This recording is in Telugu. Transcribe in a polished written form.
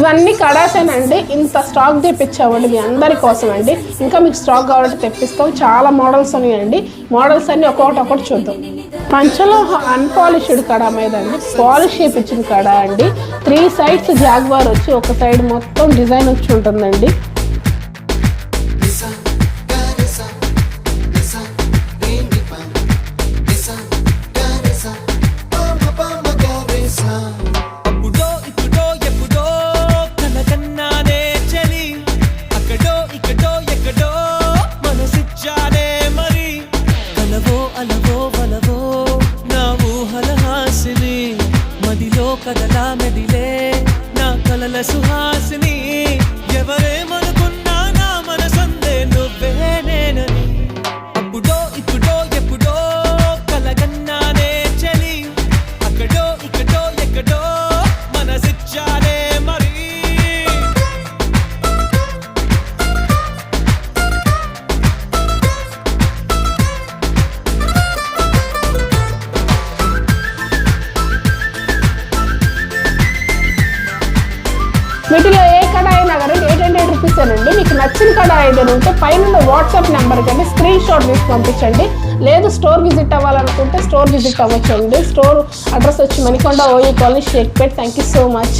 ఇవన్నీ కడాసేనండి. ఇంత స్టాక్ తెప్పించామండి మీ అందరి కోసం అండి. ఇంకా మీకు స్టాక్ కావాలంటే తెప్పిస్తాం. చాలా మోడల్స్ ఉన్నాయండి. మోడల్స్ అన్ని ఒక్కొక్కటి చూద్దాం. పంచలో అన్పాలిష్డ్ కడా మీద అండి పాలిష్ చేయించిన కడా అండి. 3 సైడ్స్ జాగ్వార్ వచ్చి ఒక సైడ్ మొత్తం డిజైన్ వచ్చి ఉంటుందండి. కదలా మెదిలే నా కలల సుహాసిని ఎవరేమనుకున్నా నా మనసందే నువ్వే నేనని అప్పుడో ఇప్పుడో ఎప్పుడో కలగన్నానే చలి అక్కడో ఇక్కడో ఎక్కడో మనసిచ్చానే మరి వీటిలో ఏ కడా అయినా కానీ 800 రూపీస్ అండి. మీకు నచ్చిన కడా ఏదైనా ఉంటే పైన వాట్సాప్ నెంబర్ కండి స్క్రీన్ షాట్ తీసి పంపించండి. లేదు స్టోర్ విజిట్ అవ్వాలనుకుంటే స్టోర్ విజిట్ అవ్వచ్చండి. స్టోర్ అడ్రస్ వచ్చి Manikonda OU colony Shaikpet. Thank you so much.